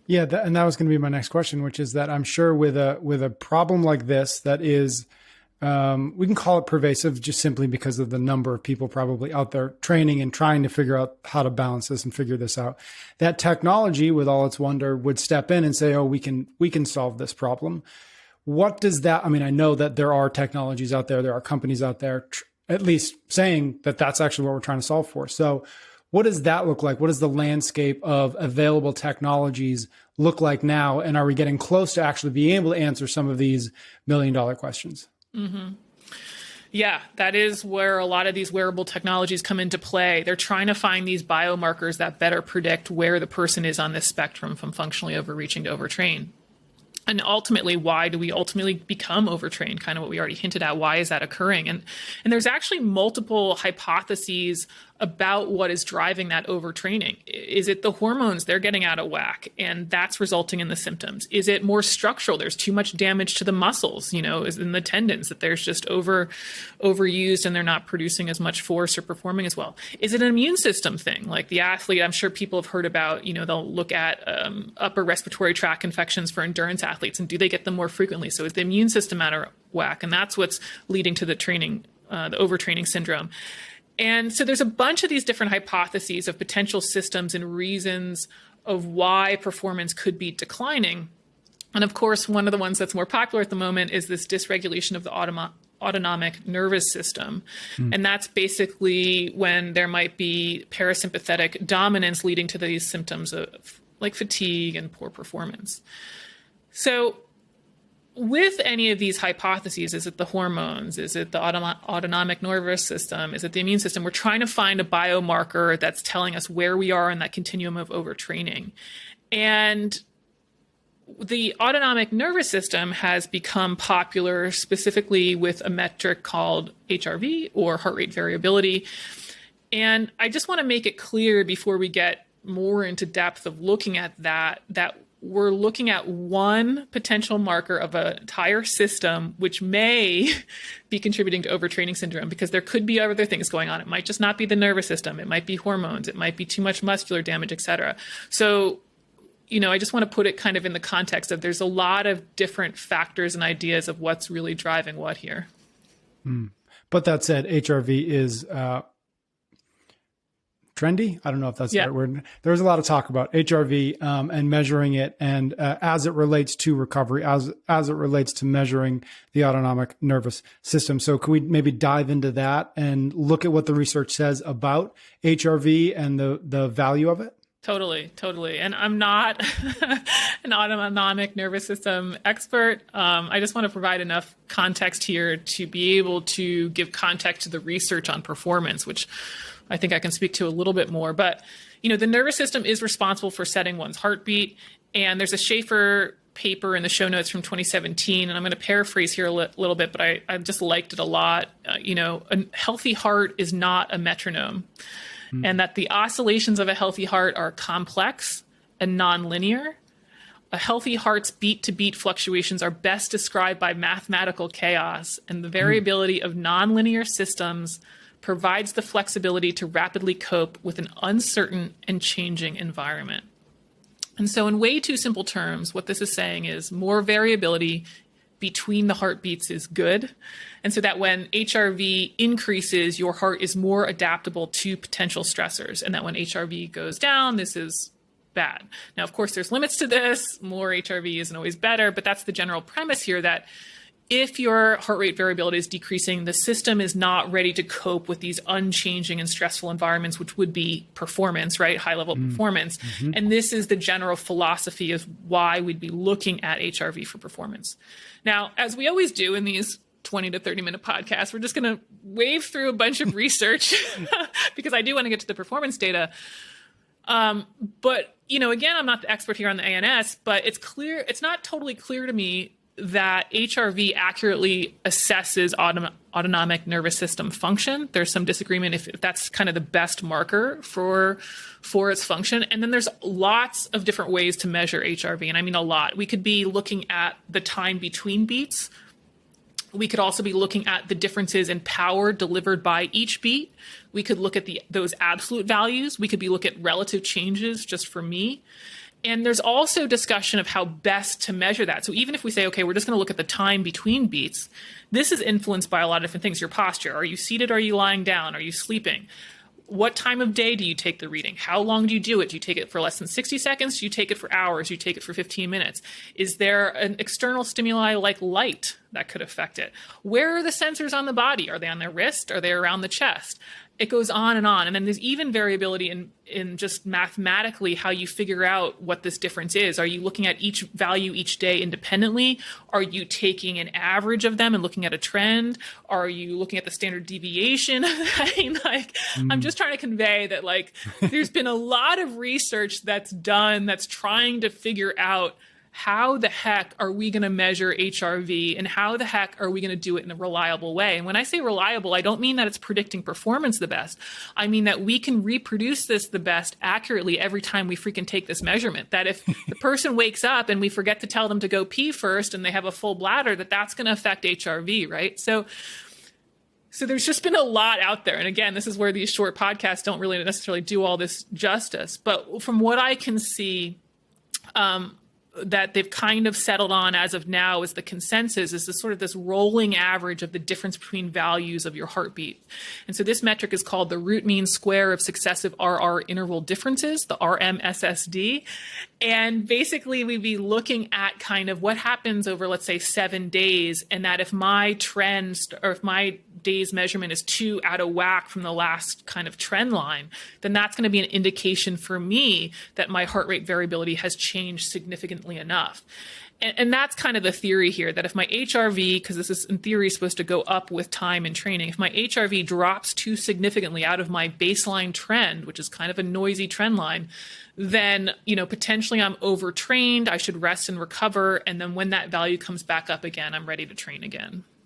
Yeah, and that was going to be my next question, which is that I'm sure with a problem like this that is, we can call it pervasive just simply because of the number of people probably out there training and trying to figure out how to balance this and figure this out. That technology, with all its wonder, would step in and say, "Oh, we can solve this problem." What does that? I mean, I know that there are technologies out there are companies out there, at least saying that that's actually what we're trying to solve for. So, what does that look like? What does the landscape of available technologies look like now? And are we getting close to actually being able to answer some of these $1 million questions? Mm-hmm. Yeah, that is where a lot of these wearable technologies come into play. They're trying to find these biomarkers that better predict where the person is on this spectrum from functionally overreaching to overtrain. And ultimately, why do we ultimately become overtrained? Kind of what we already hinted at. Why is that occurring? And there's actually multiple hypotheses about what is driving that overtraining. Is it the hormones they're getting out of whack and that's resulting in the symptoms? Is it more structural? There's too much damage to the muscles, is in the tendons, that there's just overused and they're not producing as much force or performing as well. Is it an immune system thing? Like the athlete, I'm sure people have heard about, they'll look at upper respiratory tract infections for endurance athletes, and do they get them more frequently? So is the immune system out of whack? And that's what's leading to the overtraining syndrome. And so there's a bunch of these different hypotheses of potential systems and reasons of why performance could be declining. And of course, one of the ones that's more popular at the moment is this dysregulation of the autonomic nervous system. And that's basically when there might be parasympathetic dominance leading to these symptoms of like fatigue and poor performance. So with any of these hypotheses, is it the hormones? Is it the autonomic nervous system? Is it the immune system? We're trying to find a biomarker that's telling us where we are in that continuum of overtraining. And the autonomic nervous system has become popular specifically with a metric called HRV, or heart rate variability. And I just want to make it clear before we get more into depth of looking at that we're looking at one potential marker of an entire system, which may be contributing to overtraining syndrome, because there could be other things going on. It might just not be the nervous system. It might be hormones. It might be too much muscular damage, et cetera. So, I just want to put it kind of in the context of there's a lot of different factors and ideas of what's really driving what here. But that said, HRV is trendy. I don't know if that's the right word. There was a lot of talk about HRV and measuring it, and as it relates to recovery, as it relates to measuring the autonomic nervous system. So can we maybe dive into that and look at what the research says about HRV and the value of it? Totally. And I'm not an autonomic nervous system expert. I just want to provide enough context here to be able to give context to the research on performance, which I think I can speak to a little bit more. But, the nervous system is responsible for setting one's heartbeat. And there's a Schaefer paper in the show notes from 2017, and I'm going to paraphrase here a little bit, but I just liked it a lot. A healthy heart is not a metronome. And that the oscillations of a healthy heart are complex and nonlinear. A healthy heart's beat-to-beat fluctuations are best described by mathematical chaos, and the variability of nonlinear systems provides the flexibility to rapidly cope with an uncertain and changing environment. And so in way too simple terms, what this is saying is more variability between the heartbeats is good. And so that when HRV increases, your heart is more adaptable to potential stressors. And that when HRV goes down, this is bad. Now, of course, there's limits to this. More HRV isn't always better, but that's the general premise here, that if your heart rate variability is decreasing, the system is not ready to cope with these unchanging and stressful environments, which would be performance, right? High level performance. And this is the general philosophy of why we'd be looking at HRV for performance. Now, as we always do in these 20 to 30 minute podcasts, we're just going to wave through a bunch of research because I do want to get to the performance data. But, again, I'm not the expert here on the ANS, but it's not totally clear to me that HRV accurately assesses autonomic nervous system function. There's some disagreement if that's kind of the best marker for its function. And then there's lots of different ways to measure HRV, and I mean a lot. We could be looking at the time between beats. We could also be looking at the differences in power delivered by each beat. We could look at those absolute values. We could be looking at relative changes just for me. And there's also discussion of how best to measure that. So even if we say, okay, we're just going to look at the time between beats, this is influenced by a lot of different things. Your posture. Are you seated? Are you lying down? Are you sleeping? What time of day do you take the reading? How long do you do it? Do you take it for less than 60 seconds? Do you take it for hours? Do you take it for 15 minutes? Is there an external stimuli like light that could affect it? Where are the sensors on the body? Are they on their wrist? Are they around the chest? It goes on and on. And then there's even variability in just mathematically how you figure out what this difference is. Are you looking at each value each day independently? Are you taking an average of them and looking at a trend? Are you looking at the standard deviation? I mean, I'm just trying to convey that, like, there's been a lot of research that's done that's trying to figure out how the heck are we going to measure HRV and how the heck are we going to do it in a reliable way? And when I say reliable, I don't mean that it's predicting performance the best. I mean that we can reproduce this the best accurately every time we freaking take this measurement. That if the person wakes up and we forget to tell them to go pee first and they have a full bladder, that's going to affect HRV, right? So there's just been a lot out there. And again, this is where these short podcasts don't really necessarily do all this justice. But from what I can see, that they've kind of settled on as of now is the consensus is this sort of this rolling average of the difference between values of your heartbeat. And so this metric is called the root mean square of successive RR interval differences, the RMSSD. And basically we'd be looking at kind of what happens over, let's say, 7 days. And that if my trends or if my day's measurement is too out of whack from the last kind of trend line, then that's going to be an indication for me that my heart rate variability has changed significantly enough. And that's kind of the theory here, that if my HRV, because this is in theory supposed to go up with time and training, if my HRV drops too significantly out of my baseline trend, which is kind of a noisy trend line, then, potentially I'm overtrained, I should rest and recover. And then when that value comes back up again, I'm ready to train again.